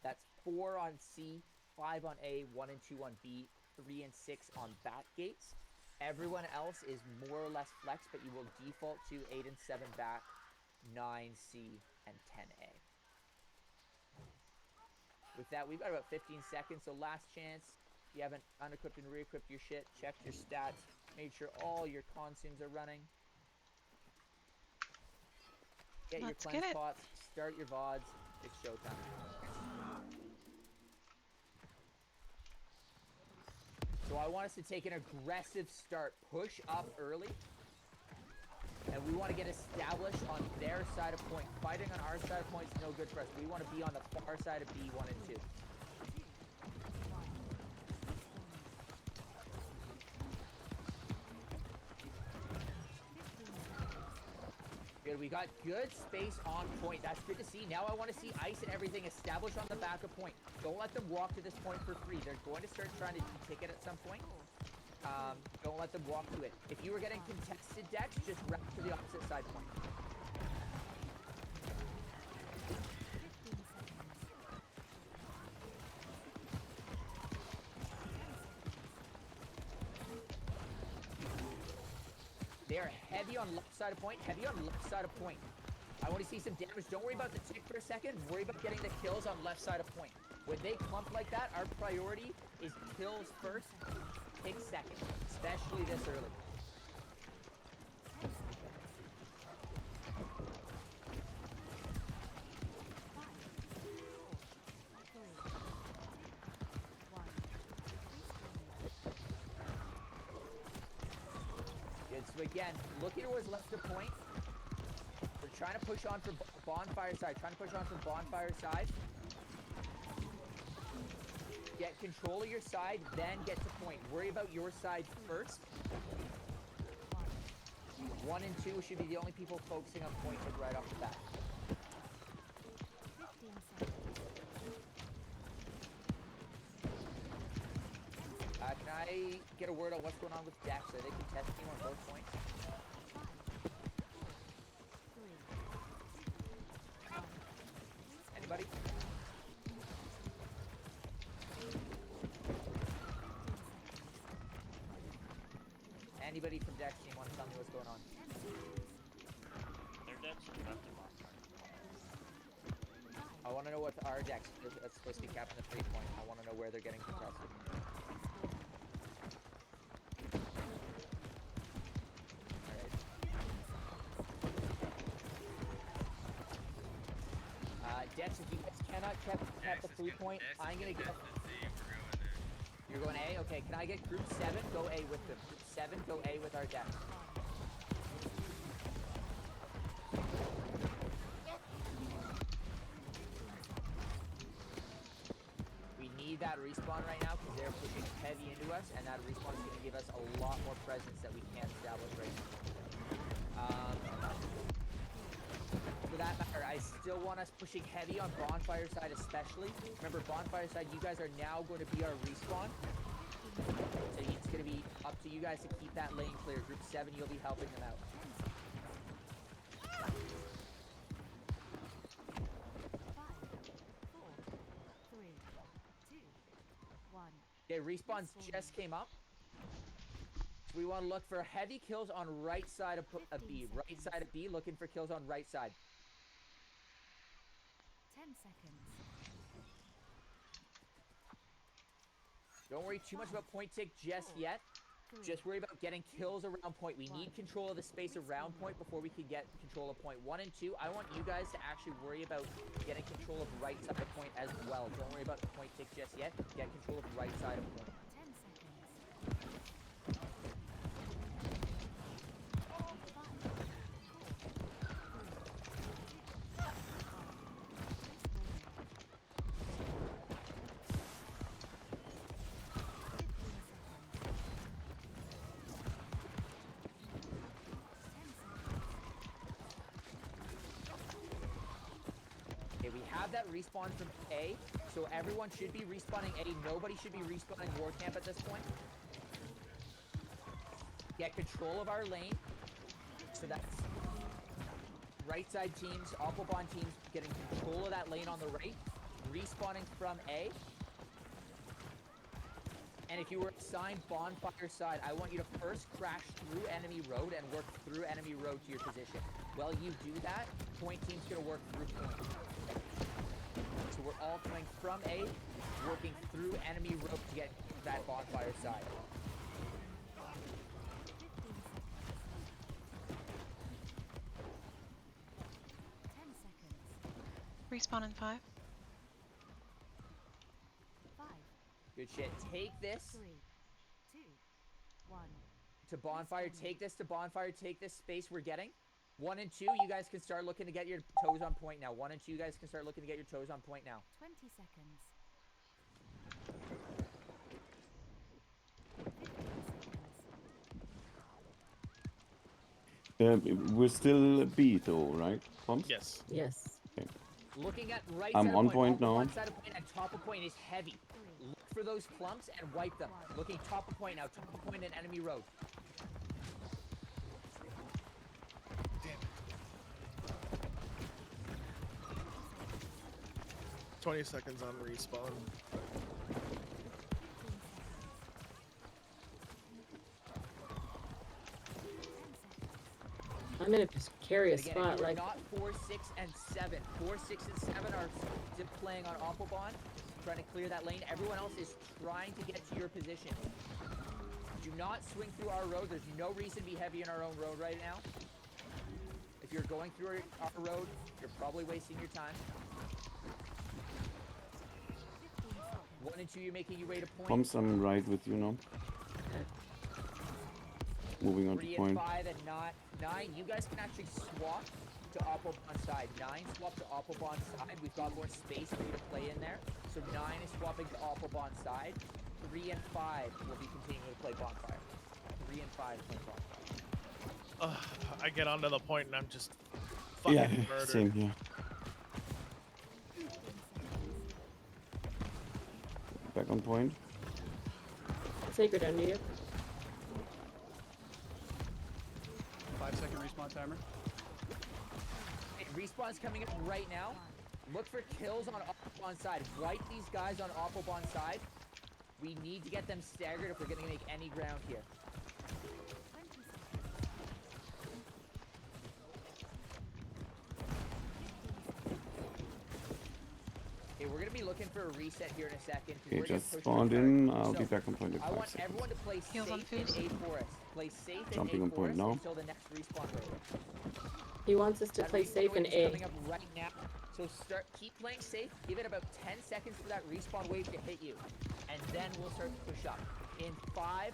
That's 4 on C, 5 on A, 1 and 2 on B, 3 and 6 on back gates. Everyone else is more or less flex, but you will default to 8 and 7 back, 9 C, and 10 A. With that, we've got about 15 seconds, so last chance. If you haven't unequipped and re-equipped your shit, checked your stats, made sure all your consumes are running. Get your cleanse pots, start your VODs. It's showtime. So I want us to take an aggressive start, push up early, and we want to get established on their side of point. Fighting on our side of point is no good for us. We want to be on the far side of B1 and 2. Good, we got good space on point. That's good to see. Now I want to see ice and everything established on the back of point. Don't let them walk to this point for free. They're going to start trying to de-ticket at some point. Don't let them walk to it. If you were getting contested decks, just wrap to the opposite side point. They are heavy on left side of point, heavy on left side of point. I want to see some damage. Don't worry about the tick for a second. Worry about getting the kills on left side of point. When they clump like that, our priority is kills first, tick second, especially this early. Good, so again, look at what's left of point. We're trying to push on from bonfire side, side. Get control of your side, then get to point. Worry about your side first. 1 and 2 should be the only people focusing on point right off the bat. 15 seconds. Can I get a word on what's going on with Dex? Are they contesting on both points? 5, 4, 3, 2, 1. Anybody? Anybody from Dex team want to tell me what's going on? Their decks are left and left. I want to know what our Dex is. That's supposed to be capping the 3-point. I want to know where they're getting contested. Dex, if you guys cannot cap the 3-point, I'm gonna get. You're going A? Okay, can I get group 7? Go A with them. Group 7, go A with our Dex. We need that respawn right now because they're pushing heavy into us, and that respawn is going to give us a lot more presence that we can't establish right now. For that matter, I still want us pushing heavy on bonfire side especially. Remember, bonfire side, you guys are now going to be our respawn. So it's going to be up to you guys to keep that lane clear. Group 7, you'll be helping them out. 5, 4, 3, 2, 1. Okay, respawns just came up. So we want to look for heavy kills on right side of B. Right side of B, looking for kills on right side. 10 seconds. Don't worry too much about point tick just yet. Just worry about getting kills around point. We need control of the space around point before we can get control of point. 1 and 2, I want you guys to actually worry about getting control of right side of point as well. Don't worry about the point tick just yet. Get control of right side of point. 10 seconds. 5, 4, 3, 2, 1. Okay, we have that respawn from A, so everyone should be respawning A. Nobody should be respawning War Camp at this point. Get control of our lane. So that's right side teams, Aquabond teams getting control of that lane on the right. respawning from A. And if you were assigned bonfire side, I want you to first crash through enemy road and work through enemy road to your position. While you do that, point team's gonna work through point. So we're all coming from A, working through enemy road to get that bonfire side. 10 seconds. Respawn in 5. 5, Good shit. Take this 3, 2, 1. to bonfire. Take this to bonfire. Take this space we're getting. 1 and 2, you guys can start looking to get your toes on point now. 1 and 2, you guys can start looking to get your toes on point now. 20 seconds. 15 seconds. We're still B though, right? Pumps? Yes. Yes. Looking at right I'm side on of point. point now. One side of point and top of point is heavy. Look for those clumps and wipe them. Looking top of point now. Top of point and enemy road. Damn it. 20 seconds on respawn. 10 seconds. I'm in a precarious Again, spot. you're Like, not 4, 6, and 7. 4, 6, and 7 are still playing on Appelbahn, trying to clear that lane. Everyone else is trying to get to your position. Do not swing through our road. There's no reason to be heavy in our own road right now. If you're going through our road, you're probably wasting your time. 15 seconds. 1 and 2, you're making your way to point. Pumps, I'm right with you now. Moving on 3 to and point. 5 and 9. You guys can actually swap to Appelbahn side. 9 swap to Appelbahn side. We've got more space for you to play in there. So 9 is swapping to Appelbahn side. 3 and 5 will be continuing to play bonfire. 3 and 5 play bonfire. I get onto the point and I'm just fucking Yeah, murdered. same here. 15 seconds. Back on point. sacred under you. 5-second respawn timer. Hey, respawn's coming up right now. Look for kills on Appelbahn side. Wipe these guys on Appelbahn side. We need to get them staggered if we're going to make any ground here. 20 seconds. 15 seconds. Okay, we're going to be looking for a reset here in a second. 'cause Okay, we're gonna just push spawned this in. hard. I'll So, be back on point in I 5 want seconds. everyone to play Heals on safe in Fuse. A Forest. Play safe in Jumping A on point Forest now. until the next respawn wave. He wants us to That play respawn safe in wave is A. coming up right now. So keep playing safe. Give it about 10 seconds for that respawn wave to hit you, and then we'll start to push up. In 5,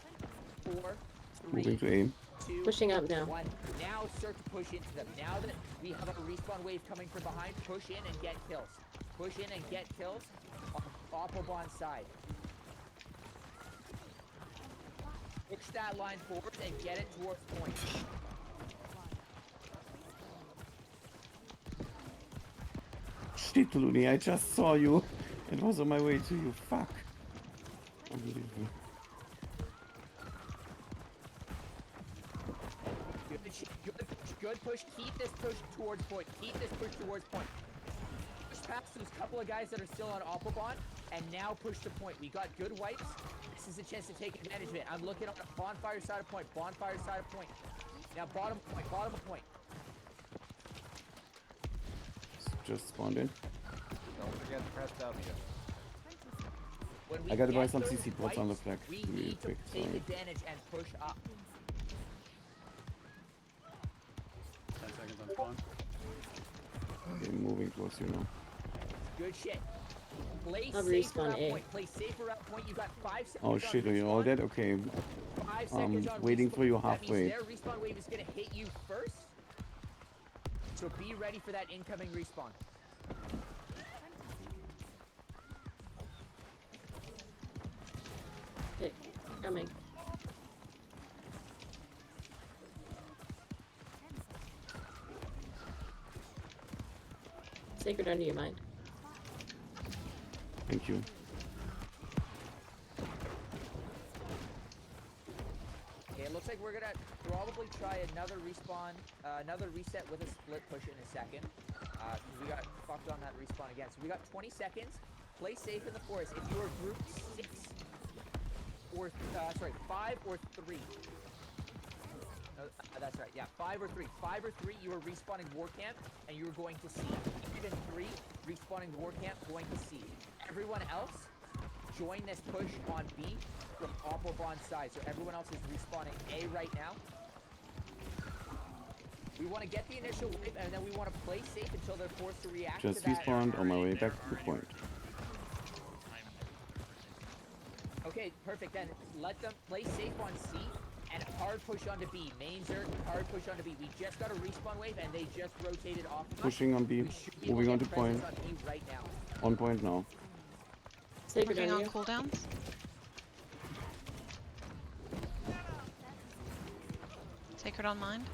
4, 3, Moving to aim. 2, Pushing up now. 1. Now start to push into them. Now that we have a respawn wave coming from behind, push in and get kills. Push in and get kills on Appelbahn side. Push that line forward and get it towards point. Shit, Looney, I just saw you. It was on my way to you. Fuck. Unbelievable. Good push. Keep this push towards point. Keep this push towards point. Push past those couple of guys that are still on Appelbahn, and now push to point. We got good wipes. This is a chance to take advantage of it. I'm looking on the bonfire side of point. Bonfire side of point. Now bottom point. Bottom of point. Just spawned in. Don't forget to press W. 20 seconds. When we I gotta buy get some those CC pots on the wipes, flag. We Really need to quick, take sorry. advantage and push up. 10 seconds on spawn. Okay, moving towards you now. Good shit. Play I'll safe respawn around A. point. Play safe around point. You got 5 seconds. Oh on shit, are you all respawn. dead? Okay. 5 seconds on waiting respawn. for you That halfway. means their respawn wave is gonna hit you first. So be ready for that incoming respawn. 20 seconds. Okay, coming. 10 seconds. Sacred under you, mind. Thank you. Okay, it looks like we're gonna probably try another respawn, another reset with a split push in a second. 'cause we got fucked on that respawn again. So we got 20 seconds. Play safe in the forest. If you are group 6 or 5 or 3. No, that's right. Yeah, 5 or 3. 5 or 3, you are respawning war camp, and you are going to C. Even 3, respawning war camp, going to C. Everyone else, join this push on B from Opalbon's side. So everyone else is respawning A right now. We want to get the initial wave, and then we want to play safe until they're forced to react Just to that. respawned on my way back to the point. Okay, perfect. Then let them play safe on C and hard push onto B. Main Zerg, hard push onto B. We just got a respawn wave, and they just rotated off of us. Pushing on B. We should be able Moving to on get to point. presence on B right now. On point now. Sacred Working on on you. cooldowns. Sacred on mind.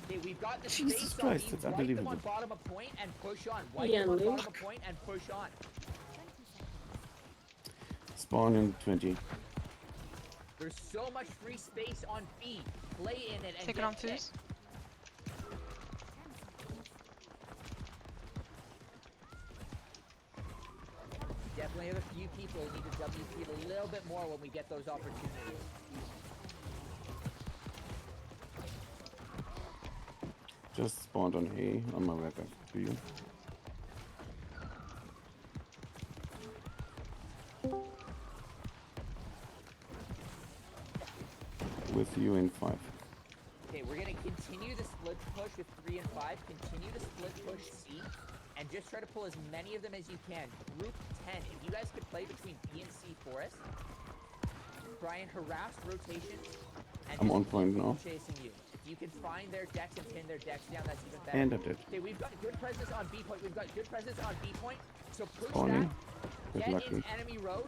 Okay, we've got the Jesus space Christ, on B. that's Wipe them unbelievable. on bottom of point and push on. Wipe Yeah, them on bottom Luke. of point and push on. 20 seconds. Spawn in 20. There's so much free space on B. Play in it and Sacred get on picked. foos. 10 seconds. Definitely have a few people who need to WP it a little bit more when we get those opportunities. Just spawned on A on my way back to you. With you in 5. Okay, we're gonna continue the split push with 3 and 5. Continue the split push C, and just try to pull as many of them as you can. Group 10. If you guys could play between B and C forest, try and harass rotations. And I'm just on point keep now. chasing you. If you can find their decks and pin their decks down, that's even better. And I did. Okay, we've got good presence on B point. We've got good presence on B point. So push Spawning. that. Good Get luck. in enemy road.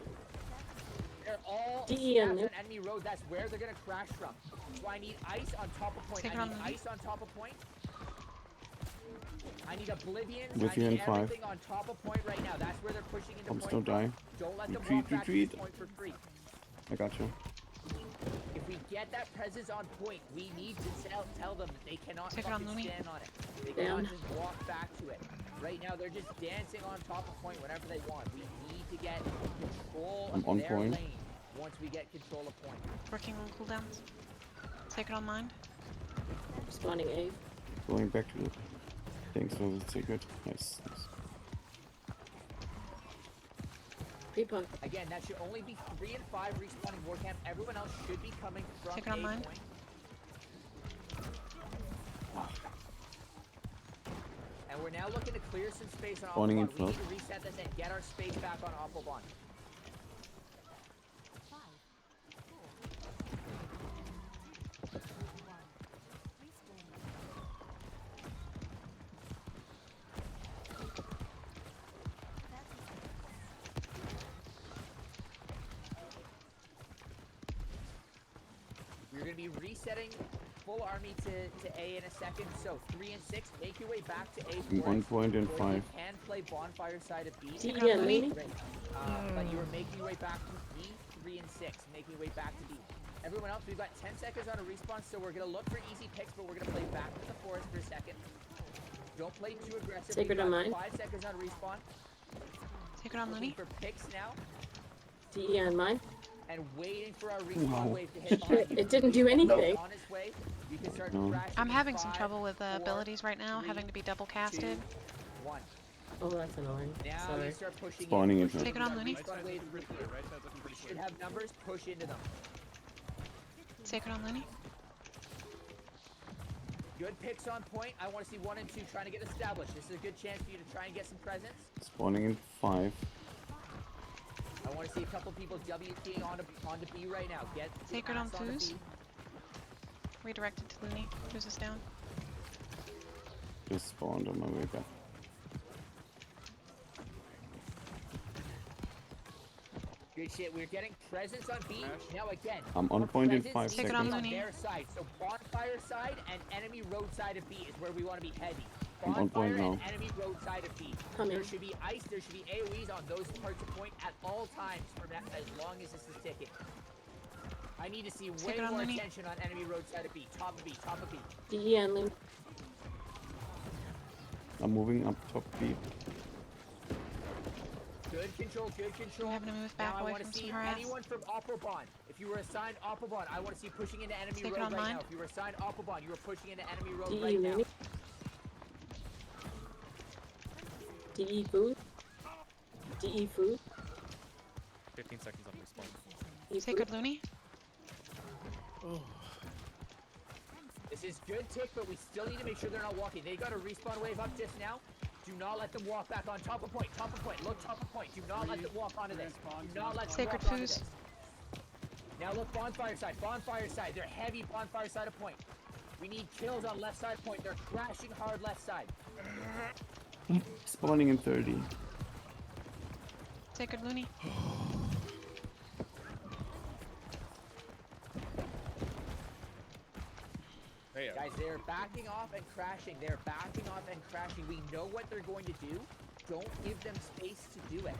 They're all DE on stacked on there. enemy road. That's where they're gonna crash from. So I need ice on top of point. Take it I on need the ice on top of point. I need oblivions. With I you need in 5. everything on top of point right now. That's where they're pushing into Bombs point. don't die. Don't let them Retreat, walk back to retreat. this point for free. I got you. If we get that presence on point, we need to tell them that they cannot Take it on fucking Looney. stand on it. They Down. cannot just walk back to it. Right now, they're just dancing on top of point whenever they want. We need to get control I'm of on their point. lane once we get control of point. Working on cooldowns. Sacred on mind. Spawning A. Going back to the. Thanks for the secret. Nice. Nice. Pre-punk. Again, that should only be 3 and 5 respawning war camp. Everyone else should be coming from Take it on A mine. point. And we're now looking to clear some space on Spawning in Opalbon. We need front. to reset this and get our space back on Opalbon. 5, 4, 3, 2, 1. Respawn. 30 seconds. We're going to be resetting full army to A in a second. So 3 and 6, make your way back to A. I'm on forest, point in or 5. You can play bonfire side of B. DE on on Looney. Looney. Great. But you are making your way back to B, 3 and 6, making your way back to B. Everyone else, we've got 10 seconds on a respawn, so we're going to look for easy picks, but we're going to play back to the forest for a second. Don't play too aggressive. Sacred We've on got mine. 5 seconds on respawn. Sacred on Looking Looney. for picks now, DE on mine. and waiting for our respawn Wow. wave to hit behind you. It didn't do anything. On its way, you can start No. crashing I'm in having some 5, trouble with 4, abilities right now, 3, having to be double 2, casted. 1. Oh, that's annoying. Now Sorry. you start pushing Spawning in pushing front. Take it on, We've got Looney. Right respawn side's wave looking pretty with clear. you. Right side's looking pretty Should clear. have numbers, push into them. Sacred on Looney. Good picks on point. I want to see 1 and 2 trying to get established. This is a good chance for you to try and get some presence. Spawning in 5. I want to see a couple people WTing onto B right now. Get the Sacred on ass onto foos. B. Redirected to Looney. Who's us down? Just spawned on my way back. Good shit. We're getting presence on B. Now again. I'm on our point in presence 5 needs to Take it be on seconds. on Looney. their side. So bonfire side and enemy road side of B is where we want to be heavy. I'm on Bonfire point and now. enemy road side of B. Coming. There should be ice. There should be AoEs on those parts of point at all times for that, as long as this is ticking. I need to see way it on more Looney. attention on enemy road side of B. Top of B. Top of B. DE on Looney. I'm moving up top B. Good control, good control. I'm having to move Now back I away want from to some see harass. anyone from Autobahn. If you were assigned Autobahn, I want to see pushing into enemy Take it road on right mine. now. If you were assigned Autobahn, you are pushing into enemy road DE right now. Looney. DE food. DE food. 15 seconds on respawn. DE Sacred food. Looney. Oh, This is good tick, but we still need to make sure they're not walking. They got a respawn wave up just now. Do not let them walk back on top of point. Top of point. Look top of point. Do not let them walk onto this. Do not let them Sacred walk onto Foos. this. Now look bonfire side. Bonfire side. They're heavy bonfire side of point. We need kills on left side point. They're crashing hard left side. Spawning in 30. Sacred Looney. hey, Guys, they're backing off and crashing. They're backing off and crashing. We know what they're going to do. Don't give them space to do it.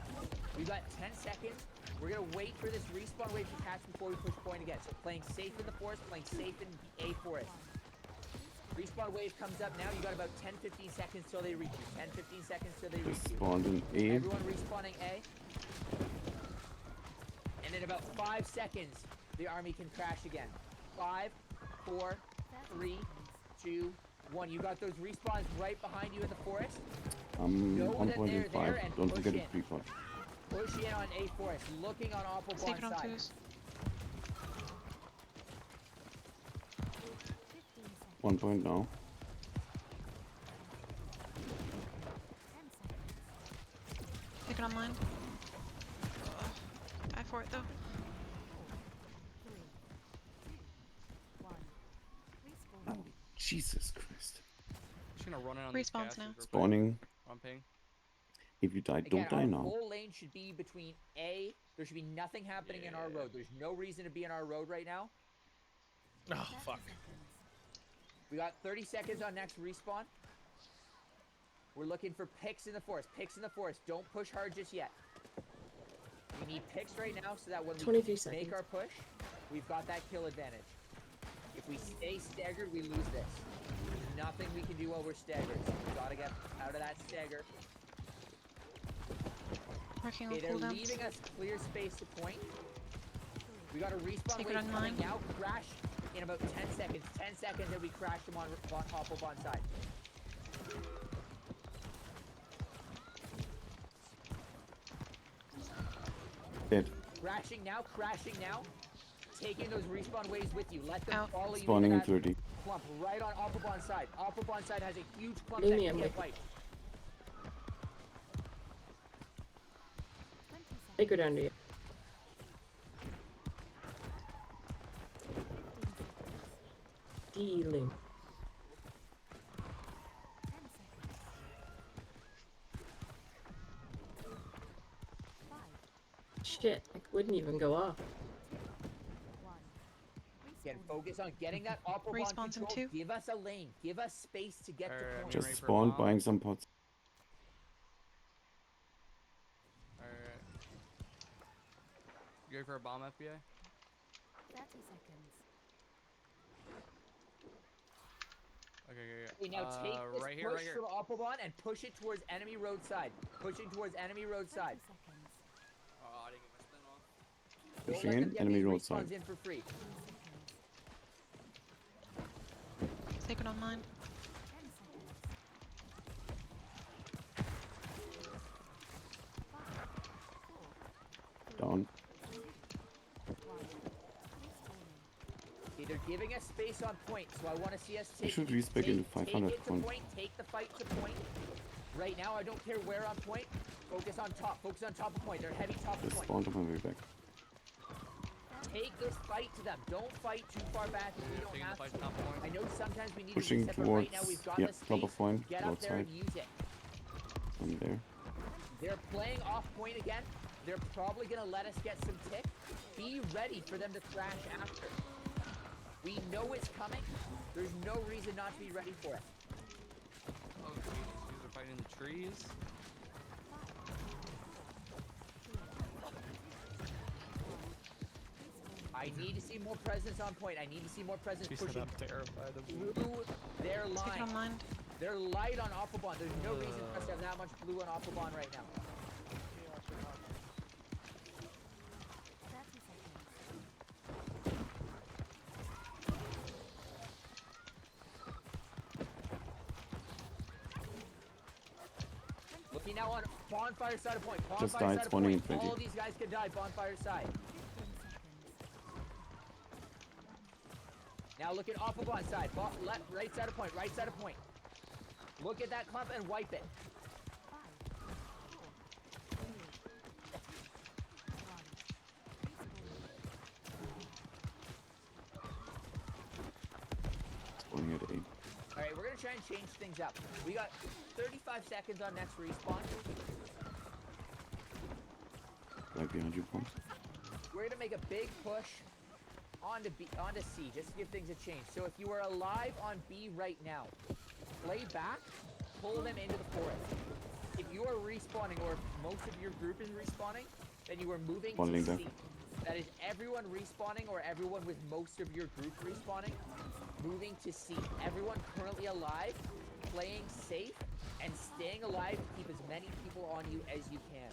We've got 10 seconds. We're going to wait for this respawn wave to catch before we push point again. So playing safe in the forest, playing safe in A forest. Respawn wave comes up now. You got about 10-15 seconds till they reach you. 10-15 seconds till they They reach you. spawned in A. Everyone respawning A. And in about 5 seconds, the army can crash again. 5, 4, 3, 2, 1. You got those respawns right behind you in the forest. I'm Know that they're there 1.85. and Don't push forget in. to pre-pot. Push in on A forest, looking on Opal Sacred on side. Foos. 15 seconds. 1 point now. 10 seconds. Sacred on mine. Die for it though. 3, 2, 1. Respawn. Oh, Jesus Christ. Just gonna run in on these Respawns casters now. real quick. Spawning. On ping. If you die, Again, don't die our now. whole lane should be between A. There should be nothing happening in our road. There's no reason to be in our road right now. oh 30 fuck. seconds. We got 30 seconds on next respawn. We're looking for picks in the forest. Picks in the forest. Don't push hard just yet. We need picks right now so that when we 23 make seconds. our push, we've got that kill advantage. If we stay staggered, we lose this. There's nothing we can do while we're staggered. So we gotta get out of that stagger. Working on Okay, they're cooldowns. leaving us clear space to point. We got a respawn Take it wave on coming mine. now. Crash in about 10 seconds. 10 seconds and we crash them on Hoppelbahn side. Dead. Crashing now, crashing now. Taking those respawn waves with you. Let them Out. follow you Spawning in into that 30. clump right on Appelbahn's side. Appelbahn's side has a huge clump Leave that me, can I'm get like- wiped. 20 seconds. Sacred under you. 15 seconds. DE Loon. 10 seconds. 5, Shit, I wouldn't even go off. 1. Again, Respawn. focus on getting that Appelbahn Respawns in control. 2. Give us a lane. Give us space to get to Alright, point. Get Just ready for a spawned bomb. buying some pots. Alright. You ready for a bomb, FBI? 30 seconds. Okay, Okay, now take this right here, push right here. from Appelbahn and push it towards enemy roadside. Pushing towards enemy 30 roadside. seconds. Oh, I didn't get my spin off. Don't Pushing let in, them get enemy these roadside. respawns in for free. 3 seconds. Sacred on mine. 10 seconds. 5, 4, 3, Down. 2, 1. Respawning. Okay, they're giving us space on point, so I want to see us take. should respec take, into 500 take it to point. point. Take the fight to point. Right now, I don't care where on point. Focus on top. Focus on top of point. They're heavy top of Just point. spawned on my way back. Take this fight to them. Don't fight too far back if we don't Taking the have fight to. to top point. I know sometimes we need Pushing to reset, but right now towards- we've got yeah, the top of space. point, Get up there and outside. use it. I'm there. They're playing off point again. They're probably gonna let us get some tick. Be ready for them to crash after. We know it's coming. There's no reason not to be ready for it. Oh, Jesus. These are fighting in the trees. I need to see more presence on point. I need to see more presence She said pushing I'm terrified of you. through their Sacred on line. mine. They're light on Aquabon. There's no reason for us to have that much blue on Aquabon right now. 30 seconds. Looking now on bonfire side of point. Just Bonfire died, side of spawning in point. 20. All of these guys can die. Bonfire side. 15 seconds. Now look at Aquabon side. Left, right side of point. Right side of point. Look at that clump and wipe it. 5, 4, 3, 1. Respawn. Spawning at 8. Alright, we're gonna try and change things up. We got 35 seconds on next respawn. Right behind you, Pump. We're gonna make a big push onto C, just to give things a change. So if you are alive on B right now, play back, pull them into the forest. If you are respawning, or if most of your group is respawning, then you are moving Spawning to there. C. That is everyone respawning, or everyone with most of your group respawning, moving to C. Everyone currently alive, playing safe, and staying alive to keep as many people on you as you can.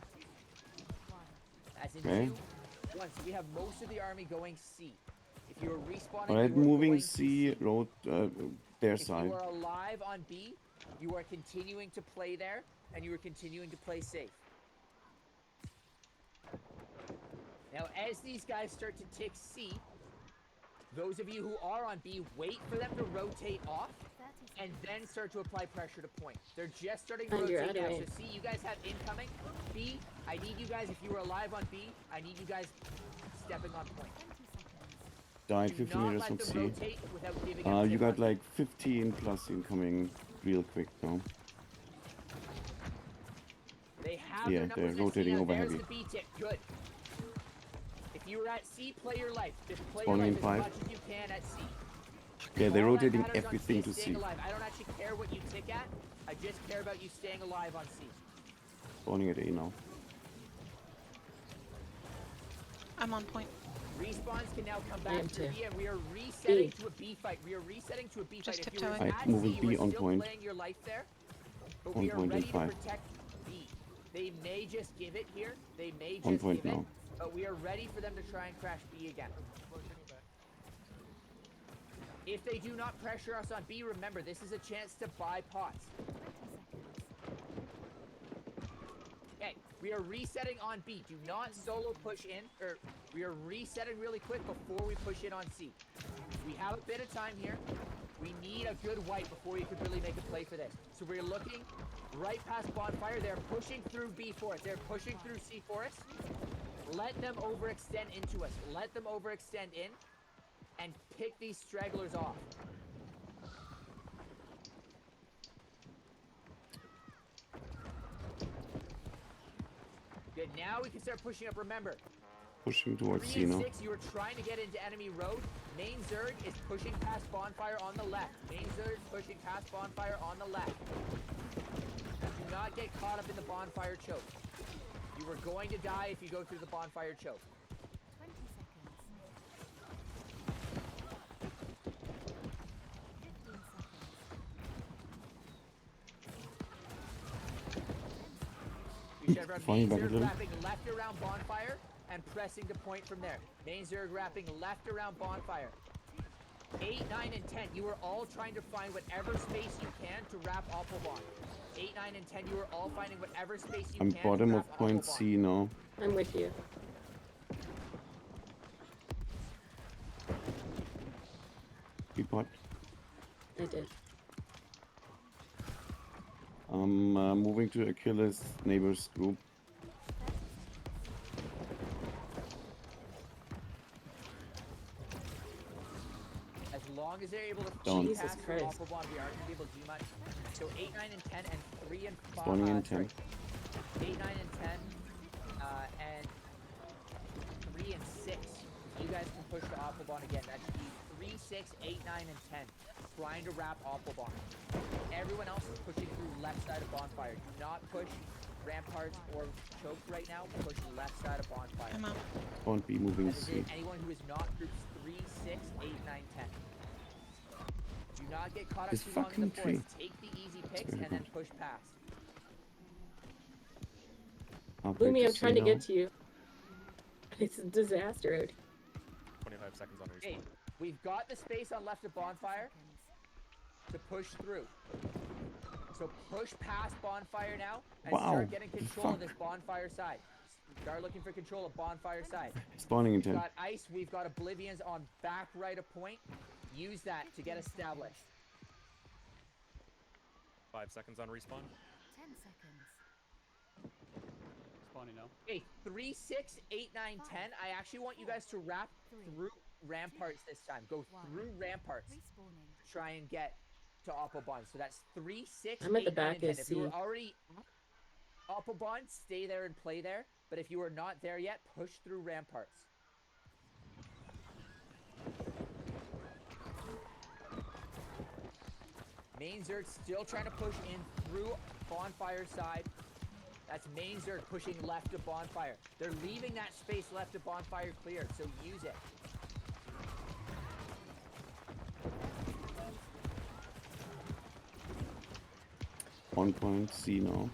As in Okay. 2, 1. So we have most of the army going C. If you are respawning, Alright, you are moving going to C, road, their If side. you are alive on B, you are continuing to play there, and you are continuing to play safe. Now, as these guys start to tick C, those of you who are on B, wait for them to rotate off, 30 and seconds. then start to apply pressure to point. They're just starting to And you're rotate out now. of So range. C, you guys have incoming. B, I need you guys, if you are alive on B, I need you guys stepping on point. 20 seconds. Died Do 50 not meters let from them C. rotate without giving them You tip got on. like 15 plus incoming real quick now. They have Yeah, their they're numbers at C rotating now. over There's heavy. the B tip. Good. If you were at C, play your life. Just play Spawning your in life 5. as much as you can at C. Yeah, they're All that rotating matters on everything C to is staying C. alive. I don't actually care what you tick at. I just care about you staying alive on C. Spawning at A now. I'm on point. Respawns can now come I back am to too. B, and we are resetting B. to a B fight. We are resetting to a B Just fight. If you were tiptoeing. at Right, moving C, B you were on still point. playing your life there. But On we are point in ready to 5. protect B. They may just give it here. They may On just point give it. now. But we are ready for them to try and crash B again. If they do not pressure us on B, remember, this is a chance to buy pots. 20 seconds. Okay, we are resetting on B. Do not solo push in, or we are resetting really quick before we push in on C. We have a bit of time here. We need a good wipe before we could really make a play for this. So we're looking right past bonfire. They're pushing through B forest. They're pushing through C forest. Let them overextend into us. Let them overextend in and pick these stragglers off. Good, now we can start pushing up. Remember, Pushing towards 3 C and now. 6, you were trying to get into enemy road. Main Zerg is pushing past bonfire on the left. Main Zerg pushing past bonfire on the left. Do not get caught up in the bonfire choke. You are going to die if you go through the bonfire choke. 20 seconds. 15 seconds. You should have Falling Main back a Zerg little. wrapping left around bonfire and pressing to point from there. Main Zerg wrapping left around bonfire. 8, 9, and 10, you are all trying to find whatever space you can to wrap Applebaum. 8, 9, and 10, you are all finding whatever space you I'm can bottom to of wrap point Applebaum. C now. I'm with you. Teapot. I did. I'm moving to Achilles neighbors group. 30 seconds. As long as they're able to Down. cheat past Jesus from Christ. Applebaum, we aren't going to be able to do much. So 8, 9, and 10, and 3 and 5. Spawning in 10. 8, 9, and 10, and 3 and 6. You guys can push to Applebaum again. That should be 3, 6, 8, 9, and 10. Trying to wrap Applebaum. Everyone else is pushing through left side of bonfire. Do not push ramparts or choke right now. Push left side of bonfire. I'm out. Spawn B moving As C. in anyone who is not groups 3, 6, 8, 9, 10. Do Do not get caught up This too long in the fucking tree. forest. Take the easy picks very and then good. push past. I'll break Lumi, the I'm trying to seal. get to you. It's a disaster out here. 25 seconds on Okay, respawn. we've got the space on left of 30 bonfire seconds. to push through. So push past bonfire now and Wow, start getting the control of fuck? this bonfire side. Start looking for control of bonfire side. Spawning in We've 10. got ice, we've got oblivions on back right of point. Use that to get 15 established. 5 seconds on respawn. 10 seconds. Spawning now. Okay, 3, 6, 8, 9, 10. I actually want you guys to wrap through ramparts this time. Go through ramparts. Respawning. Try and get to Appelbahn. So that's 3, 6, I'm at 8, the 9, back and 10. of If you were C. already at Appelbahn, stay there and play there. But if you are not there yet, push through ramparts. Main Zerg still trying to push in through bonfire side. That's Main Zerg pushing left of bonfire. They're leaving that space left of bonfire clear, so use it. One point, C now. 20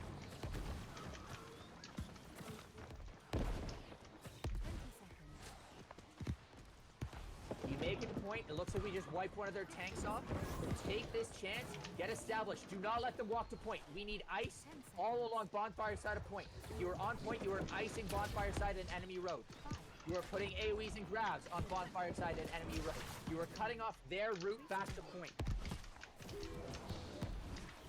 seconds. You make it a point. It looks like we just wiped one of their tanks off. Take this chance. Get established. Do not let them walk to point. We need ice all along bonfire side of point. If you are on point, you are icing bonfire side and enemy road. You are putting AoEs and grabs on bonfire side and enemy road. You are cutting off their route back to point.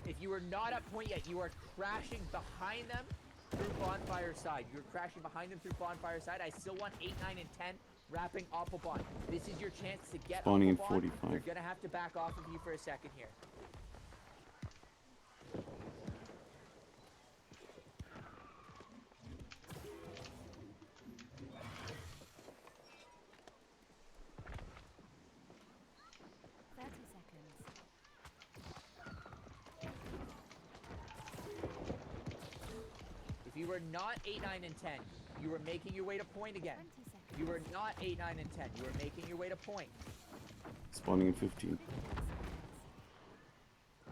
If you are not at point yet, you are crashing behind them through bonfire side. You're crashing behind them through bonfire side. I still want 8, 9, and 10 wrapping Appelbahn. This is your chance to get Spawning in Appelbahn. 45. They're gonna have to back off of you for a second here. If you were not 8, 9, and 10, you were making your way to point again. 20 seconds. You were not 8, 9, and 10. You were making your way to point. Spawning in 15.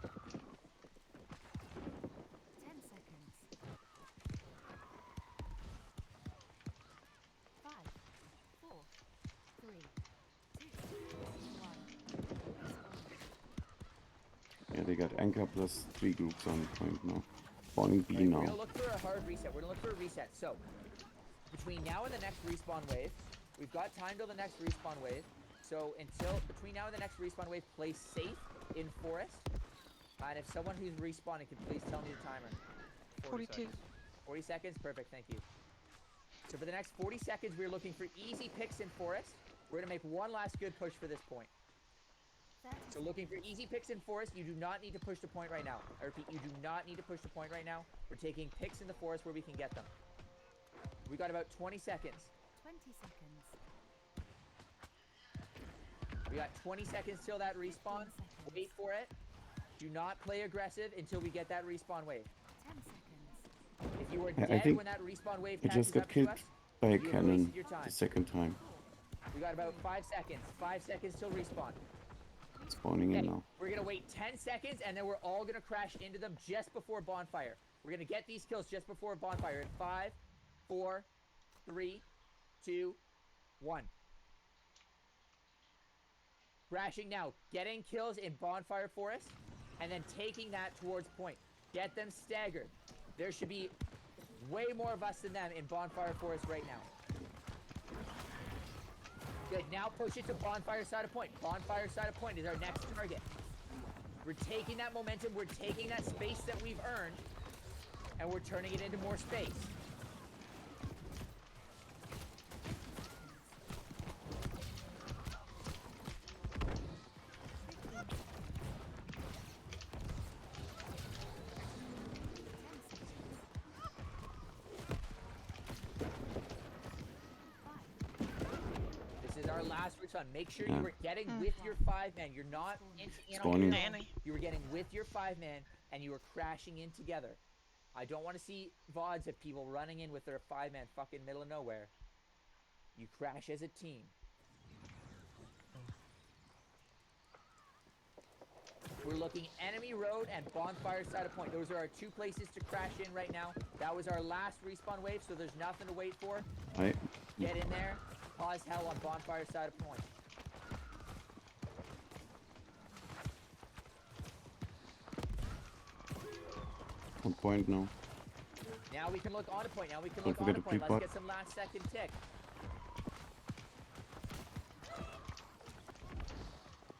10 seconds. 5, 4, 3, 2, 1. Yeah, they got anchor plus 3 groups on point now. Spawning B Right, we're now. gonna look for a hard reset. We're gonna look for a reset. So, between now and the next respawn wave, we've got time till the next respawn wave. So between now and the next respawn wave, play safe in forest. And if someone who's respawning can please tell me the timer. 42. 40 seconds, perfect, thank you. So for the next 40 seconds, we're looking for easy picks in forest. We're gonna make one last good push for this point. 30 So looking for easy picks in forest, you do not need to push the point right now. I repeat, you do not need to push the point right now. We're taking picks in the forest where we can get them. We got about 20 seconds. 20 seconds. We got 20 seconds till that respawn. 15 seconds. Wait for it. Do not play aggressive until we get that respawn wave. 10 seconds. If you were Yeah, I dead think when that respawn wave I catches just got up to killed us, by a you have cannon wasted your time. the second time. We got about 5 seconds. 5 seconds till respawn. Spawning in Okay, now. we're gonna wait 10 seconds and then we're all gonna crash into them just before bonfire. We're gonna get these kills just before bonfire in 5, 4, 3, 2, 1. Crashing now, getting kills in bonfire forest, and then taking that towards point. Get them staggered. There should be way more of us than them in bonfire forest right now. Good, now push it to bonfire side of point. Bonfire side of point is our next target. We're taking that momentum, we're taking that space that we've earned, and we're turning it into more space. This is our last return. Make sure you Yeah. were getting with your 5-man. You're not in on your Spawning. own. Nanny. You were getting with your 5-man, and you were crashing in together. I don't want to see VODs of people running in with their 5-man fucking middle of nowhere. You crash as a team. We're looking enemy road and bonfire side of point. Those are our two places to crash in right now. That was our last respawn wave, so there's nothing to wait for. I Get in there. Pause hell on bonfire side of point. on point now. Now we can look on a point. Now we can Don't look on forget a to point. Let's pre-pot. get some last second tick.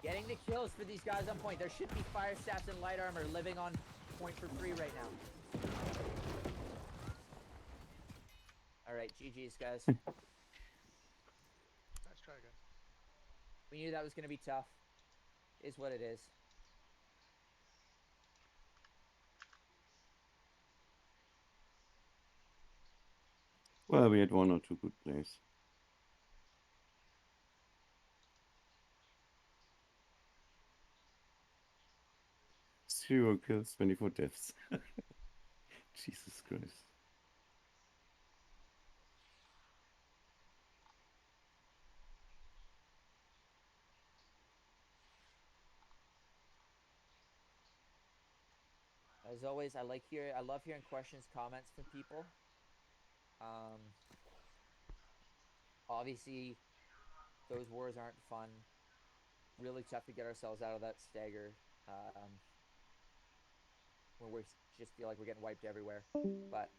Getting the kills for these guys on point. There should be fire staffs and light armor living on point for free right now. Alright, GG's guys. Nice try, guys. We knew that was going to be tough. Is what it is. Well, we had one or two good plays. 0 kills, 24 deaths. Jesus Christ. As always, I love hearing questions, comments from people. Obviously, those wars aren't fun. Really tough to get ourselves out of that stagger. When we just feel like we're getting wiped everywhere. But